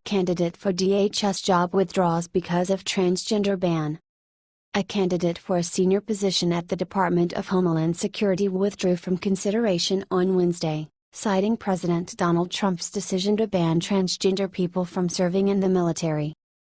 Candidate for DHS job withdraws because of transgender ban. A candidate for a senior position at the Department of Homeland Security withdrew from consideration on Wednesday, citing President Donald Trump's decision to ban transgender people from serving in the military.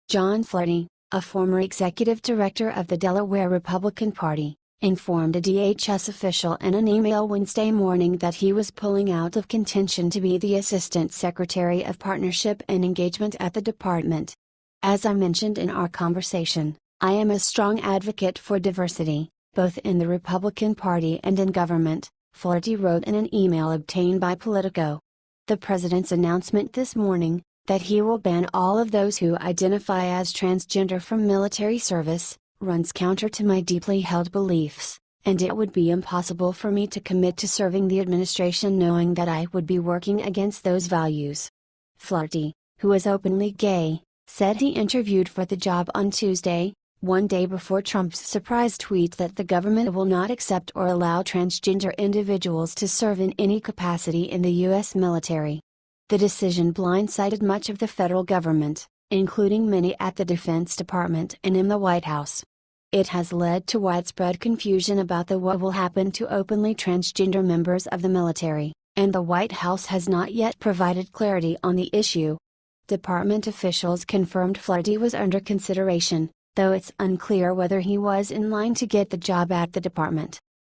John Flaherty, a former executive director of the Delaware Republican Party, informed a DHS official in an email Wednesday morning that he was pulling out of contention to be the Assistant Secretary of Partnership and Engagement at the department. "As I mentioned in our conversation, I am a strong advocate for diversity, both in the Republican Party and in government," Flaherty wrote in an email obtained by Politico. The president's announcement this morning, that he will ban all of those who identify as transgender from military service, runs counter to my deeply held beliefs, and it would be impossible for me to commit to serving the administration knowing that I would be working against those values. Flaherty, who is openly gay, said he interviewed for the job on Tuesday, one day before Trump's surprise tweet that the government will not accept or allow transgender individuals to serve in any capacity in the U.S. military. The decision blindsided much of the federal government, including many at the Defense Department and in the White House. It has led to widespread confusion about what will happen to openly transgender members of the military, and the White House has not yet provided clarity on the issue. Department officials confirmed Flaherty was under consideration, though it's unclear whether he was in line to get the job at the department.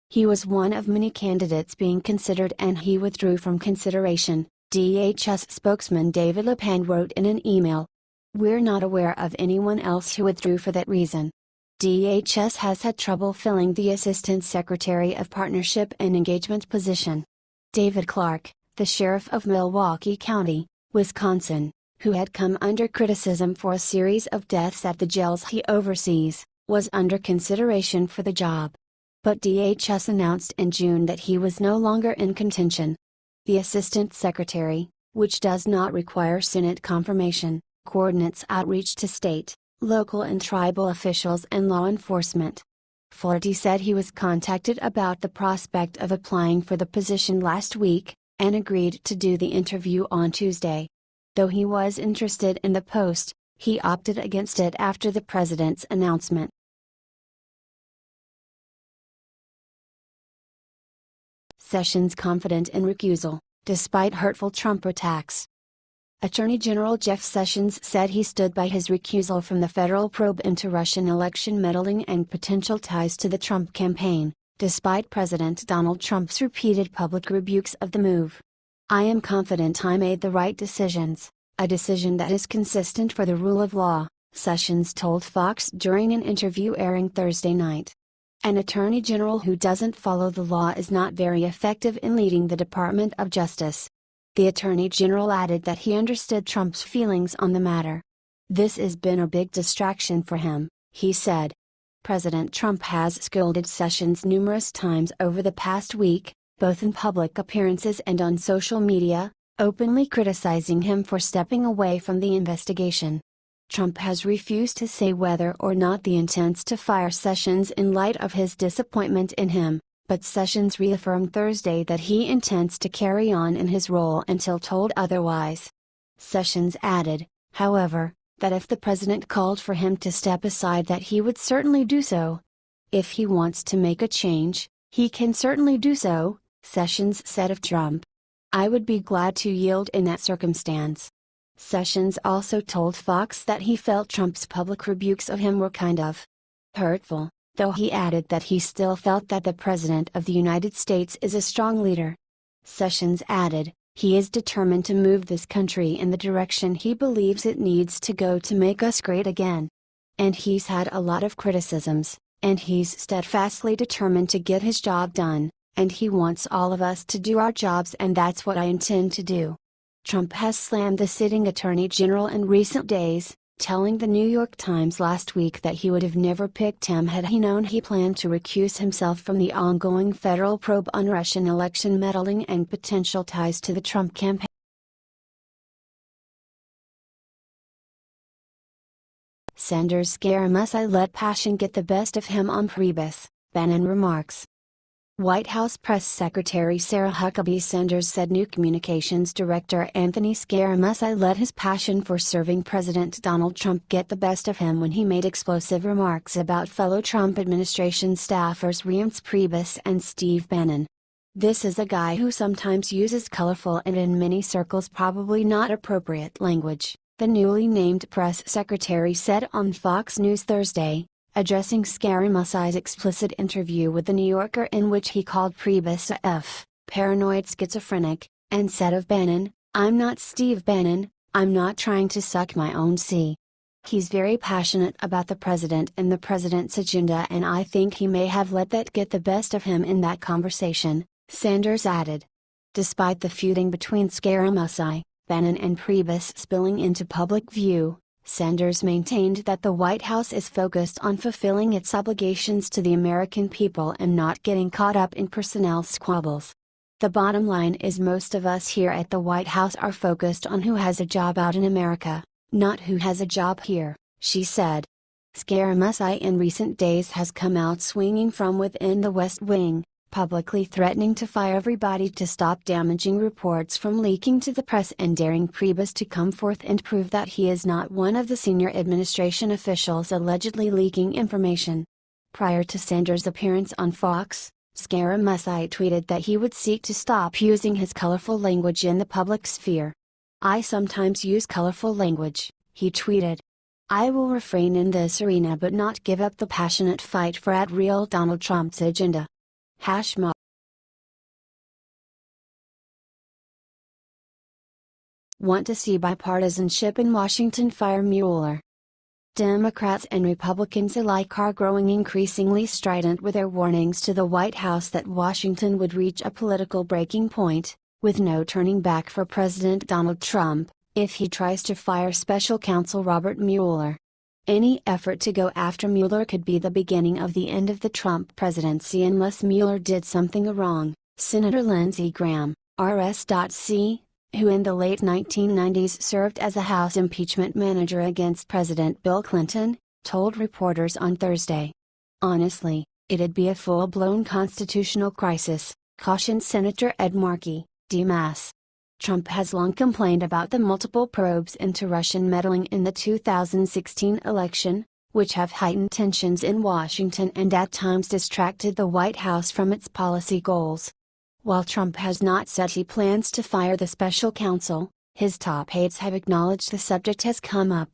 He was one of many candidates being considered and he withdrew from consideration, DHS spokesman David Lepine wrote in an email. "We're not aware of anyone else who withdrew for that reason." DHS has had trouble filling the Assistant Secretary of Partnership and Engagement position. David Clark, the sheriff of Milwaukee County, Wisconsin, who had come under criticism for a series of deaths at the jails he oversees, was under consideration for the job. But DHS announced in June that he was no longer in contention. The Assistant Secretary, which does not require Senate confirmation, coordinates outreach to state, local and tribal officials and law enforcement. Flaherty said he was contacted about the prospect of applying for the position last week, and agreed to do the interview on Tuesday. Though he was interested in the post, he opted against it after the president's announcement. Sessions confident in recusal, despite hurtful Trump attacks. Attorney General Jeff Sessions said he stood by his recusal from the federal probe into Russian election meddling and potential ties to the Trump campaign, despite President Donald Trump's repeated public rebukes of the move. "I am confident I made the right decisions, a decision that is consistent for the rule of law," Sessions told Fox during an interview airing Thursday night. "An attorney general who doesn't follow the law is not very effective in leading the Department of Justice." The attorney general added that he understood Trump's feelings on the matter. "This has been a big distraction for him," he said. President Trump has scolded Sessions numerous times over the past week, both in public appearances and on social media, openly criticizing him for stepping away from the investigation. Trump has refused to say whether or not he intends to fire Sessions in light of his disappointment in him, but Sessions reaffirmed Thursday that he intends to carry on in his role until told otherwise. Sessions added, however, that if the president called for him to step aside that he would certainly do so. "If he wants to make a change, he can certainly do so," Sessions said of Trump. "I would be glad to yield in that circumstance." Sessions also told Fox that he felt Trump's public rebukes of him were kind of hurtful, though he added that he still felt that the President of the United States is a strong leader. Sessions added, "He is determined to move this country in the direction he believes it needs to go to make us great again. And he's had a lot of criticisms, and he's steadfastly determined to get his job done, and he wants all of us to do our jobs, and that's what I intend to do." Trump has slammed the sitting attorney general in recent days, telling the New York Times last week that he would have never picked him had he known he planned to recuse himself from the ongoing federal probe on Russian election meddling and potential ties to the Trump campaign. Sanders scare must I let passion get the best of him on Priebus, Bannon remarks. White House Press Secretary Sarah Huckabee Sanders said new communications director Anthony Scaramucci let his passion for serving President Donald Trump get the best of him when he made explosive remarks about fellow Trump administration staffers Reince Priebus and Steve Bannon. "This is a guy who sometimes uses colorful and in many circles probably not appropriate language," the newly named press secretary said on Fox News Thursday, addressing Scaramucci's explicit interview with The New Yorker in which he called Priebus a paranoid schizophrenic, and said of Bannon, "I'm not Steve Bannon, I'm not trying to suck my own sea. He's very passionate about the president and the president's agenda, and I think he may have let that get the best of him in that conversation," Sanders added. Despite the feuding between Scaramucci, Bannon and Priebus spilling into public view, Sanders maintained that the White House is focused on fulfilling its obligations to the American people and not getting caught up in personnel squabbles. "The bottom line is most of us here at the White House are focused on who has a job out in America, not who has a job here," she said. Scaramucci in recent days has come out swinging from within the West Wing, publicly threatening to fire everybody to stop damaging reports from leaking to the press and daring Priebus to come forth and prove that he is not one of the senior administration officials allegedly leaking information. Prior to Sanders' appearance on Fox, Scaramucci tweeted that he would seek to stop using his colorful language in the public sphere. "I sometimes use colorful language," he tweeted. "I will refrain in this arena but not give up the passionate fight for real Donald Trump's agenda." #. Want to see bipartisanship in Washington fire Mueller? Democrats and Republicans alike are growing increasingly strident with their warnings to the White House that Washington would reach a political breaking point, with no turning back for President Donald Trump, if he tries to fire Special Counsel Robert Mueller. Any effort to go after Mueller could be the beginning of the end of the Trump presidency unless Mueller did something wrong, Senator Lindsey Graham, RS.C., who in the late 1990s served as a House impeachment manager against President Bill Clinton, told reporters on Thursday. "Honestly, it'd be a full-blown constitutional crisis," cautioned Senator Ed Markey, D-Mass. Trump has long complained about the multiple probes into Russian meddling in the 2016 election, which have heightened tensions in Washington and at times distracted the White House from its policy goals. While Trump has not said he plans to fire the special counsel, his top aides have acknowledged the subject has come up.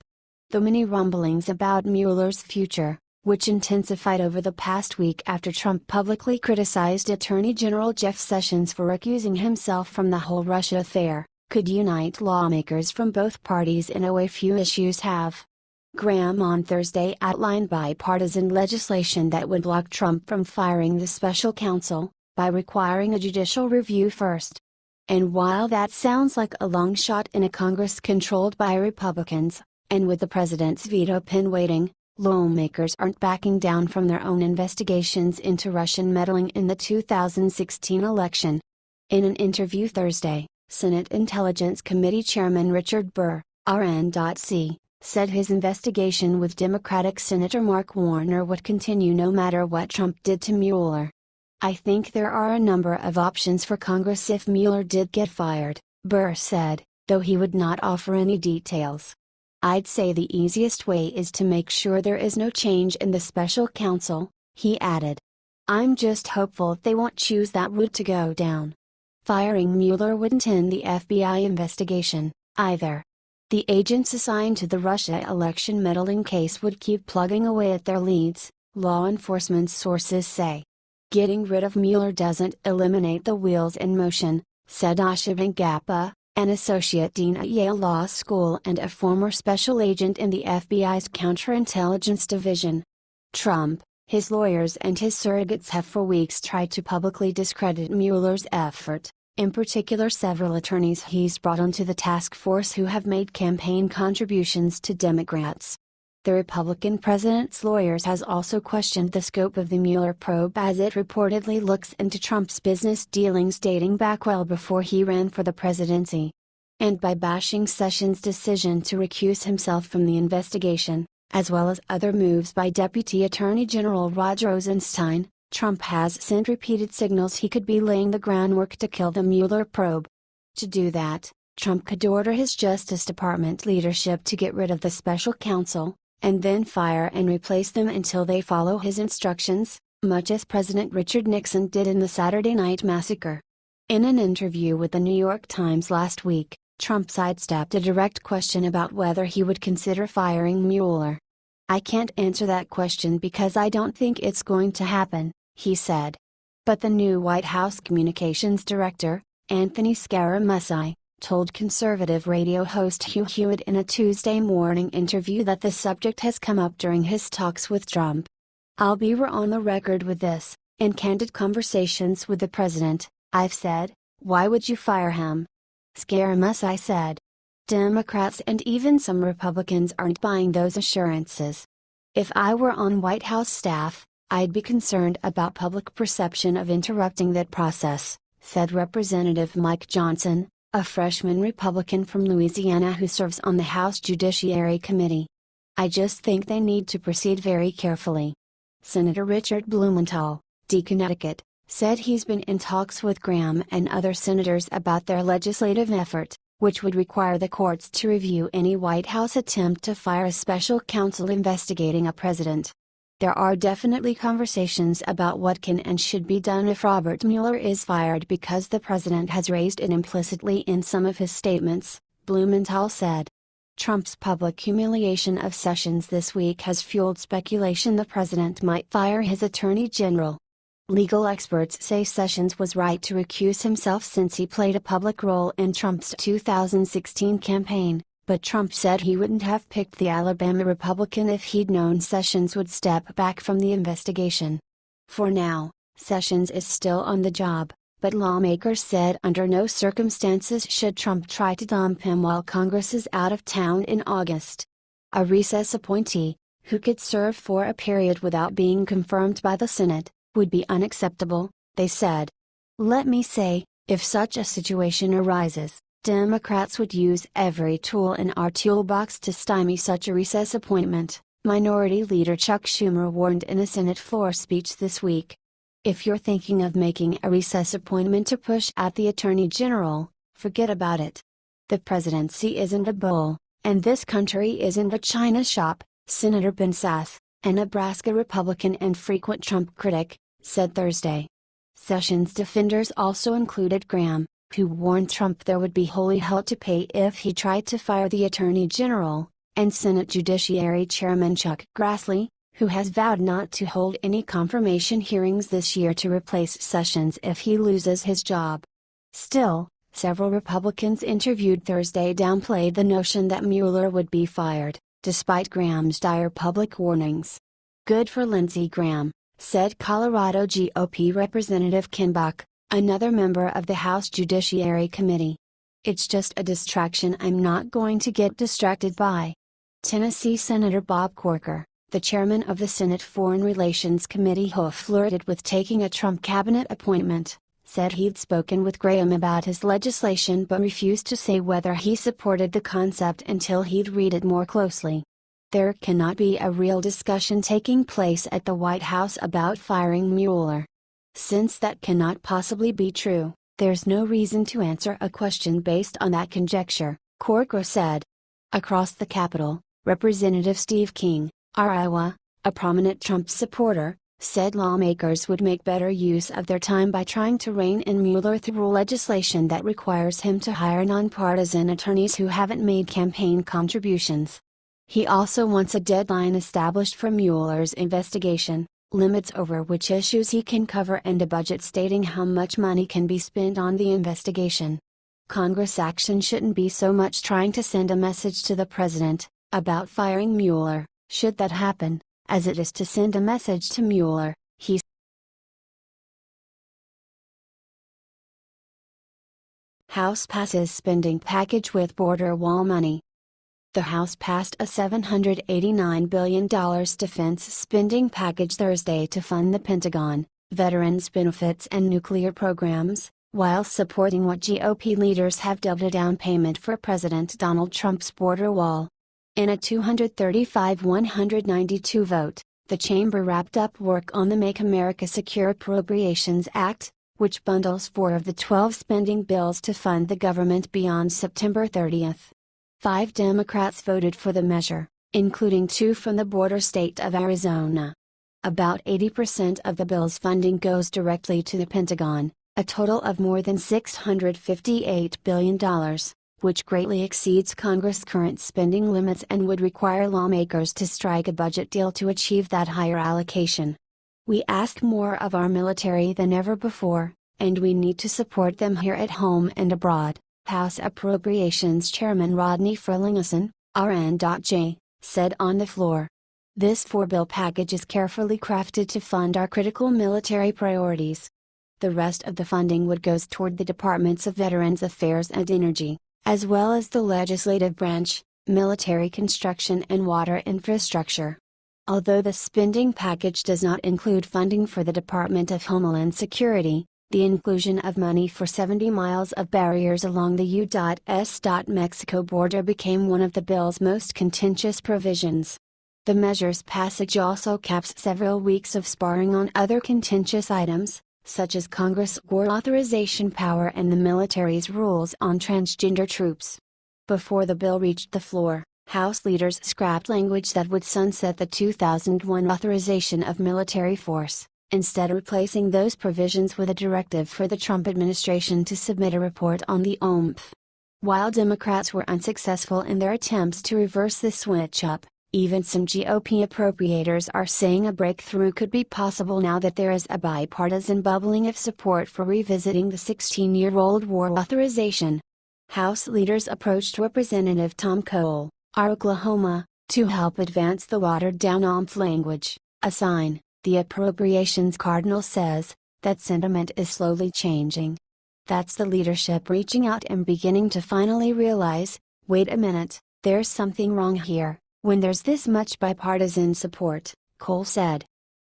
The many rumblings about Mueller's future, which intensified over the past week after Trump publicly criticized Attorney General Jeff Sessions for recusing himself from the whole Russia affair, could unite lawmakers from both parties in a way few issues have. Graham on Thursday outlined bipartisan legislation that would block Trump from firing the special counsel, by requiring a judicial review first. And while that sounds like a long shot in a Congress controlled by Republicans, and with the president's veto pen waiting, lawmakers aren't backing down from their own investigations into Russian meddling in the 2016 election. In an interview Thursday, Senate Intelligence Committee Chairman Richard Burr, RN.C., said his investigation with Democratic Senator Mark Warner would continue no matter what Trump did to Mueller. "I think there are a number of options for Congress if Mueller did get fired," Burr said, though he would not offer any details. "I'd say the easiest way is to make sure there is no change in the special counsel," he added. "I'm just hopeful they won't choose that route to go down." Firing Mueller wouldn't end the FBI investigation, either. The agents assigned to the Russia election meddling case would keep plugging away at their leads, law enforcement sources say. Getting rid of Mueller doesn't eliminate the wheels in motion, said Asha Vengappa, an associate dean at Yale Law School and a former special agent in the FBI's counterintelligence division. Trump, his lawyers and his surrogates have for weeks tried to publicly discredit Mueller's effort, in particular several attorneys he's brought onto the task force who have made campaign contributions to Democrats. The Republican president's lawyers has also questioned the scope of the Mueller probe as it reportedly looks into Trump's business dealings dating back well before he ran for the presidency. And by bashing Sessions' decision to recuse himself from the investigation, as well as other moves by Deputy Attorney General Rod Rosenstein, Trump has sent repeated signals he could be laying the groundwork to kill the Mueller probe. To do that, Trump could order his Justice Department leadership to get rid of the special counsel, and then fire and replace them until they follow his instructions, much as President Richard Nixon did in the Saturday Night Massacre. In an interview with the New York Times last week, Trump sidestepped a direct question about whether he would consider firing Mueller. "I can't answer that question because I don't think it's going to happen," he said. But the new White House Communications Director, Anthony Scaramucci, told conservative radio host Hugh Hewitt in a Tuesday morning interview that the subject has come up during his talks with Trump. "I'll be on the record with this. In candid conversations with the president, I've said, why would you fire him?" Scaramucci said. Democrats and even some Republicans aren't buying those assurances. "If I were on White House staff, I'd be concerned about public perception of interrupting that process," said Representative Mike Johnson, a freshman Republican from Louisiana who serves on the House Judiciary Committee. "I just think they need to proceed very carefully." Senator Richard Blumenthal, D. Connecticut, said he's been in talks with Graham and other senators about their legislative effort, which would require the courts to review any White House attempt to fire a special counsel investigating a president. "There are definitely conversations about what can and should be done if Robert Mueller is fired because the president has raised it implicitly in some of his statements," Blumenthal said. Trump's public humiliation of Sessions this week has fueled speculation the president might fire his attorney general. Legal experts say Sessions was right to recuse himself since he played a public role in Trump's 2016 campaign. But Trump said he wouldn't have picked the Alabama Republican if he'd known Sessions would step back from the investigation. For now, Sessions is still on the job, but lawmakers said under no circumstances should Trump try to dump him while Congress is out of town in August. A recess appointee, who could serve for a period without being confirmed by the Senate, would be unacceptable, they said. "Let me say, if such a situation arises, Democrats would use every tool in our toolbox to stymie such a recess appointment," Minority Leader Chuck Schumer warned in a Senate floor speech this week. "If you're thinking of making a recess appointment to push out the Attorney General, forget about it. The presidency isn't a bowl, and this country isn't a china shop," Senator Ben Sasse, a Nebraska Republican and frequent Trump critic, said Thursday. Sessions' defenders also included Graham, who warned Trump there would be holy hell to pay if he tried to fire the Attorney General, and Senate Judiciary Chairman Chuck Grassley, who has vowed not to hold any confirmation hearings this year to replace Sessions if he loses his job. Still, several Republicans interviewed Thursday downplayed the notion that Mueller would be fired, despite Graham's dire public warnings. "Good for Lindsey Graham," said Colorado GOP Representative Ken Buck, another member of the House Judiciary Committee. "It's just a distraction I'm not going to get distracted by." Tennessee Senator Bob Corker, the chairman of the Senate Foreign Relations Committee who flirted with taking a Trump cabinet appointment, said he'd spoken with Graham about his legislation but refused to say whether he supported the concept until he'd read it more closely. "There cannot be a real discussion taking place at the White House about firing Mueller. Since that cannot possibly be true, there's no reason to answer a question based on that conjecture," Corker said. Across the Capitol, Representative Steve King, Iowa, a prominent Trump supporter, said lawmakers would make better use of their time by trying to rein in Mueller through legislation that requires him to hire nonpartisan attorneys who haven't made campaign contributions. He also wants a deadline established for Mueller's investigation, limits over which issues he can cover and a budget stating how much money can be spent on the investigation. Congress action shouldn't be so much trying to send a message to the president about firing Mueller, should that happen, as it is to send a message to Mueller, he said. House passes spending package with border wall money. The House passed a $789 billion defense spending package Thursday to fund the Pentagon, veterans benefits and nuclear programs, while supporting what GOP leaders have dubbed a down payment for President Donald Trump's border wall. In a 235-192 vote, The chamber wrapped up work on the Make America Secure Appropriations Act, which bundles 4 of the 12 spending bills to fund the government beyond September 30th. 5 Democrats voted for the measure, including 2 from the border state of Arizona. About 80% of the bill's funding goes directly to the Pentagon, a total of more than $658 billion, which greatly exceeds Congress' current spending limits and would require lawmakers to strike a budget deal to achieve that higher allocation. We ask more of our military than ever before, and we need to support them here at home and abroad, House Appropriations Chairman Rodney Frelinghuysen, RN.J., said on the floor. This 4-bill package is carefully crafted to fund our critical military priorities. The rest of the funding would go toward the Departments of Veterans Affairs and Energy, as well as the legislative branch, military construction and water infrastructure. Although the spending package does not include funding for the Department of Homeland Security, the inclusion of money for 70 miles of barriers along the U.S.-Mexico border became one of the bill's most contentious provisions. The measure's passage also caps several weeks of sparring on other contentious items, such as Congress' war authorization power and the military's rules on transgender troops. Before the bill reached the floor, House leaders scrapped language that would sunset the 2001 authorization of military force, instead replacing those provisions with a directive for the Trump administration to submit a report on the OMF. While Democrats were unsuccessful in their attempts to reverse the switch-up, even some GOP appropriators are saying a breakthrough could be possible now that there is a bipartisan bubbling of support for revisiting the 16-year-old war authorization. House leaders approached Representative Tom Cole, Oklahoma, to help advance the watered-down OMF language, a sign, the Appropriations Cardinal says, that sentiment is slowly changing. That's the leadership reaching out and beginning to finally realize, wait a minute, there's something wrong here, when there's this much bipartisan support, Cole said.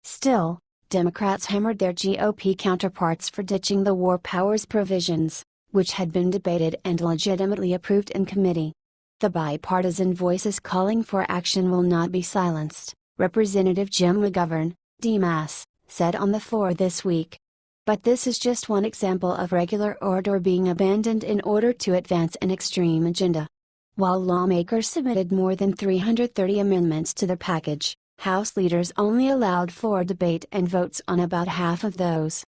Still, Democrats hammered their GOP counterparts for ditching the war powers provisions, which had been debated and legitimately approved in committee. The bipartisan voices calling for action will not be silenced, Representative Jim McGovern, D-Mass, said on the floor this week. But this is just one example of regular order being abandoned in order to advance an extreme agenda. While lawmakers submitted more than 330 amendments to the package, House leaders only allowed floor debate and votes on about half of those.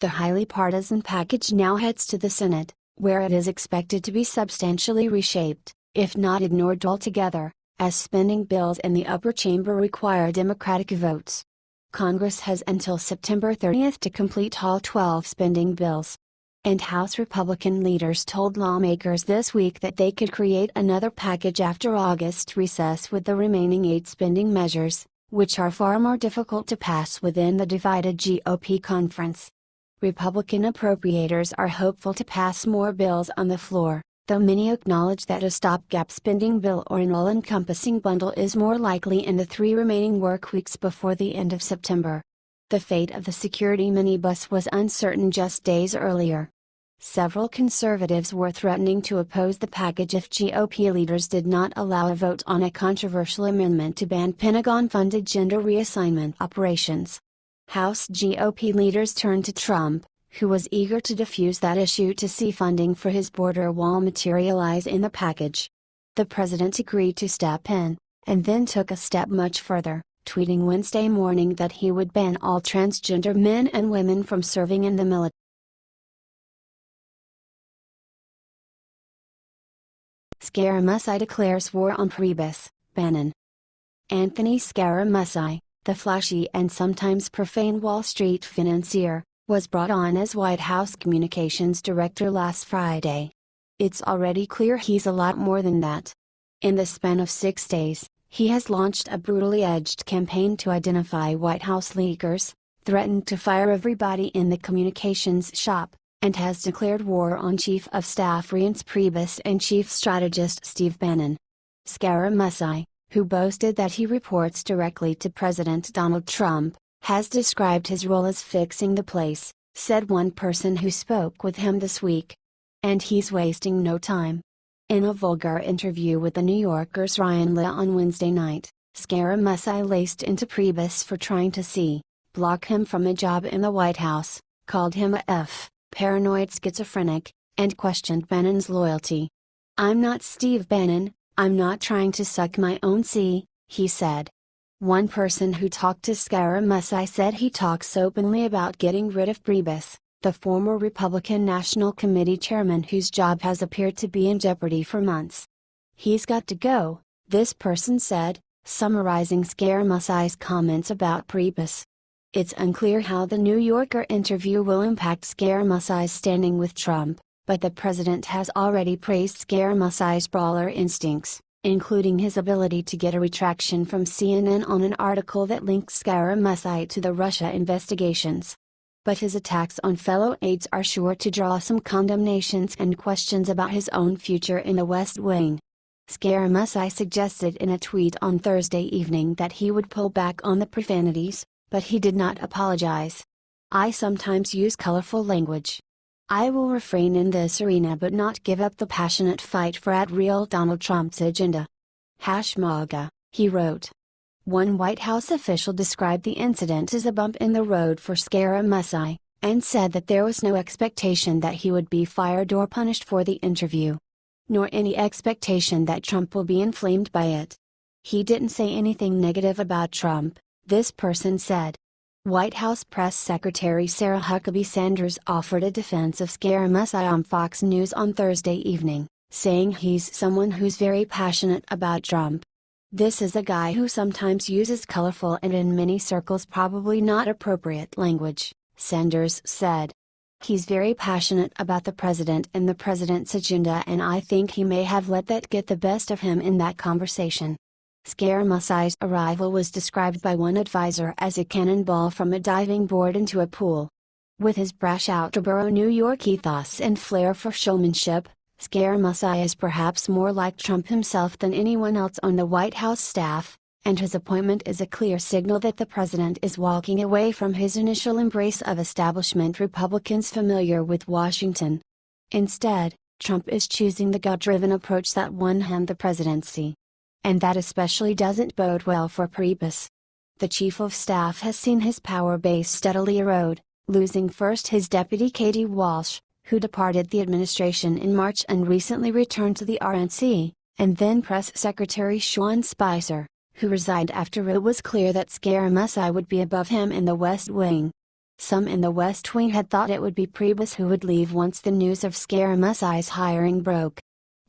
The highly partisan package now heads to the Senate, where it is expected to be substantially reshaped, if not ignored altogether, as spending bills in the upper chamber require Democratic votes. Congress has until September 30th to complete all 12 spending bills. And House Republican leaders told lawmakers this week that they could create another package after August recess with the remaining 8 spending measures, which are far more difficult to pass within the divided GOP conference. Republican appropriators are hopeful to pass more bills on the floor, though many acknowledge that a stopgap spending bill or an all-encompassing bundle is more likely in the 3 remaining work weeks before the end of September. The fate of the security minibus was uncertain just days earlier. Several conservatives were threatening to oppose the package if GOP leaders did not allow a vote on a controversial amendment to ban Pentagon-funded gender reassignment operations. House GOP leaders turned to Trump, who was eager to defuse that issue to see funding for his border wall materialize in the package. The president agreed to step in, and then took a step much further, tweeting Wednesday morning that he would ban all transgender men and women from serving in the military. Scaramucci declares war on Priebus, Bannon. Anthony Scaramucci, the flashy and sometimes profane Wall Street financier, was brought on as White House Communications Director last Friday. It's already clear he's a lot more than that. In the span of 6 days, he has launched a brutally edged campaign to identify White House leakers, threatened to fire everybody in the communications shop, and has declared war on Chief of Staff Reince Priebus and Chief Strategist Steve Bannon. Scaramucci, who boasted that he reports directly to President Donald Trump, has described his role as fixing the place, said one person who spoke with him this week. And he's wasting no time. In a vulgar interview with The New Yorker's Ryan Leah on Wednesday night, Scaramucci laced into Priebus for trying to block him from a job in the White House, called him a paranoid schizophrenic, and questioned Bannon's loyalty. "I'm not Steve Bannon, I'm not trying to suck my own sea," he said. One person who talked to Scaramucci said he talks openly about getting rid of Priebus, the former Republican National Committee chairman whose job has appeared to be in jeopardy for months. "He's got to go," this person said, summarizing Scaramucci's comments about Priebus. It's unclear how the New Yorker interview will impact Scaramucci's standing with Trump, but the president has already praised Scaramucci's brawler instincts, including his ability to get a retraction from CNN on an article that linked Scaramucci to the Russia investigations. But his attacks on fellow aides are sure to draw some condemnations and questions about his own future in the West Wing. Scaramucci suggested in a tweet on Thursday evening that he would pull back on the profanities, but he did not apologize. "I sometimes use colorful language. I will refrain in this arena but not give up the passionate fight for real Donald Trump's agenda. #MAGA, he wrote. One White House official described the incident as a bump in the road for Scaramucci, and said that there was no expectation that he would be fired or punished for the interview. Nor any expectation that Trump will be inflamed by it. He didn't say anything negative about Trump, this person said. White House Press Secretary Sarah Huckabee Sanders offered a defense of Scaramucci on Fox News on Thursday evening, saying he's someone who's very passionate about Trump. "This is a guy who sometimes uses colorful and in many circles probably not appropriate language," Sanders said. "He's very passionate about the president and the president's agenda, and I think he may have let that get the best of him in that conversation." Scaramucci's arrival was described by one advisor as a cannonball from a diving board into a pool. With his brash outerborough New York ethos and flair for showmanship, Scaramucci is perhaps more like Trump himself than anyone else on the White House staff, and his appointment is a clear signal that the president is walking away from his initial embrace of establishment Republicans familiar with Washington. Instead, Trump is choosing the gut-driven approach that won him the presidency. And that especially doesn't bode well for Priebus. The chief of staff has seen his power base steadily erode, losing first his deputy Katie Walsh, who departed the administration in March and recently returned to the RNC, and then Press Secretary Sean Spicer, who resigned after it was clear that Scaramucci would be above him in the West Wing. Some in the West Wing had thought it would be Priebus who would leave once the news of Scaramucci's hiring broke.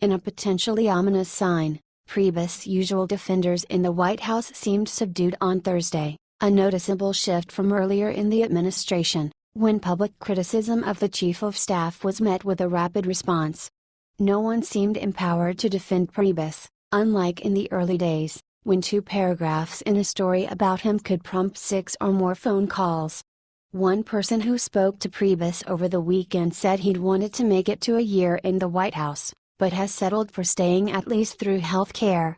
In a potentially ominous sign, Priebus' usual defenders in the White House seemed subdued on Thursday, a noticeable shift from earlier in the administration, when public criticism of the chief of staff was met with a rapid response. No one seemed empowered to defend Priebus, unlike in the early days, when 2 paragraphs in a story about him could prompt 6 or more phone calls. One person who spoke to Priebus over the weekend said he'd wanted to make it to a year in the White House, but has settled for staying at least through health care.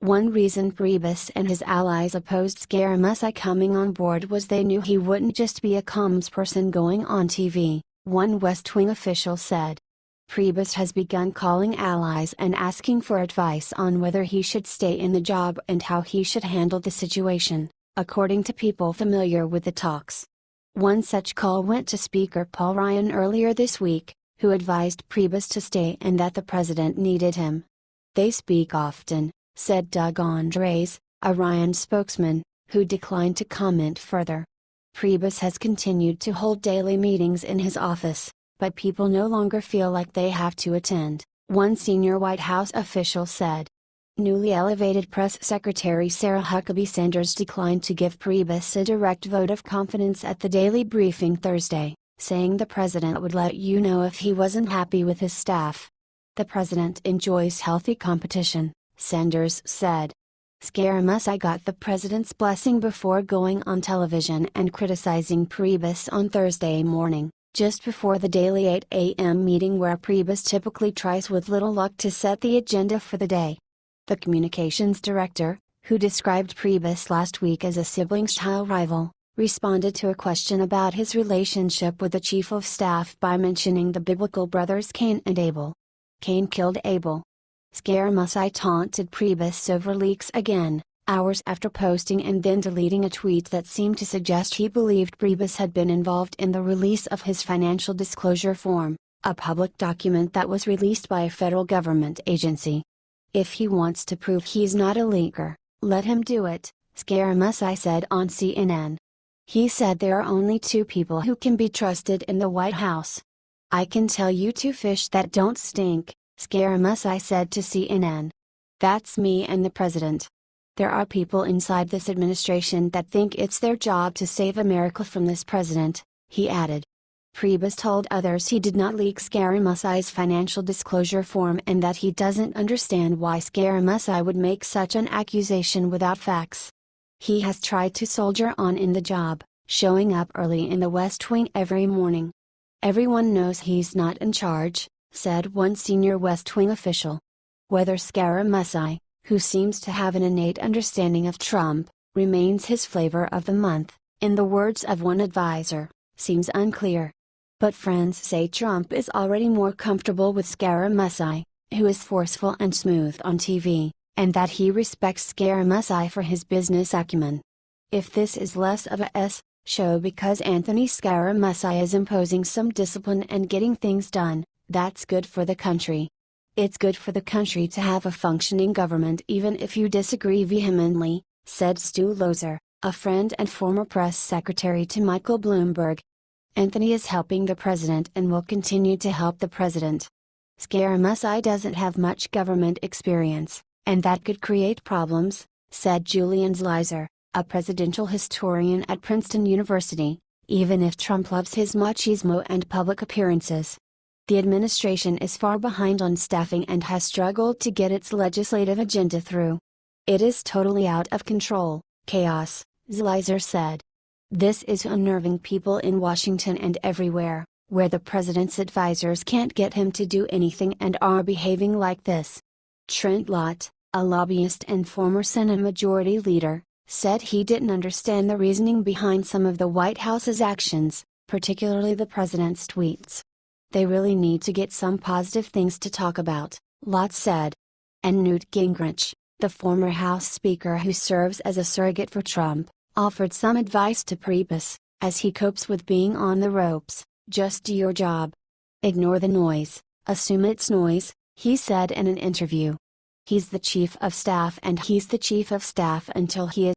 One reason Priebus and his allies opposed Scaramucci coming on board was they knew he wouldn't just be a comms person going on TV, one West Wing official said. Priebus has begun calling allies and asking for advice on whether he should stay in the job and how he should handle the situation, according to people familiar with the talks. One such call went to Speaker Paul Ryan earlier this week, who advised Priebus to stay and that the president needed him. "They speak often," said Doug Andres, a Ryan spokesman, who declined to comment further. Priebus has continued to hold daily meetings in his office, but people no longer feel like they have to attend, one senior White House official said. Newly elevated Press Secretary Sarah Huckabee Sanders declined to give Priebus a direct vote of confidence at the daily briefing Thursday, saying the president would let you know if he wasn't happy with his staff. "The president enjoys healthy competition," Sanders said. Scaramucci got the president's blessing before going on television and criticizing Priebus on Thursday morning, just before the daily 8 a.m. meeting where Priebus typically tries with little luck to set the agenda for the day. The communications director, who described Priebus last week as a sibling-style rival, responded to a question about his relationship with the chief of staff by mentioning the biblical brothers Cain and Abel. "Cain killed Abel." Scaramucci taunted Priebus over leaks again, hours after posting and then deleting a tweet that seemed to suggest he believed Priebus had been involved in the release of his financial disclosure form, a public document that was released by a federal government agency. If he wants to prove he's not a leaker, let him do it, Scaramucci said on CNN. He said there are only two people who can be trusted in the White House. I can tell you two fish that don't stink, Scaramucci said to CNN. That's me and the president. There are people inside this administration that think it's their job to save America from this president, he added. Priebus told others he did not leak Scaramucci's financial disclosure form and that he doesn't understand why Scaramucci would make such an accusation without facts. He has tried to soldier on in the job, showing up early in the West Wing every morning. Everyone knows he's not in charge, said one senior West Wing official. Whether Scaramucci, who seems to have an innate understanding of Trump, remains his flavor of the month, in the words of one advisor, seems unclear. But friends say Trump is already more comfortable with Scaramucci, who is forceful and smooth on TV, and that he respects Scaramucci for his business acumen. If this is less of a show because Anthony Scaramucci is imposing some discipline and getting things done, that's good for the country. It's good for the country to have a functioning government even if you disagree vehemently, said Stu Lozer, a friend and former press secretary to Michael Bloomberg. Anthony is helping the president and will continue to help the president. Scaramucci doesn't have much government experience, and that could create problems, said Julian Zlizer, a presidential historian at Princeton University, even if Trump loves his machismo and public appearances. The administration is far behind on staffing and has struggled to get its legislative agenda through. It is totally out of control, chaos, Zlizer said. This is unnerving people in Washington and everywhere, where the president's advisors can't get him to do anything and are behaving like this. Trent Lott, a lobbyist and former Senate Majority Leader, said he didn't understand the reasoning behind some of the White House's actions, particularly the president's tweets. They really need to get some positive things to talk about, Lott said. And Newt Gingrich, the former House Speaker who serves as a surrogate for Trump, offered some advice to Priebus, as he copes with being on the ropes. Just do your job. Ignore the noise, assume it's noise, he said in an interview. He's the chief of staff and he's the chief of staff until he is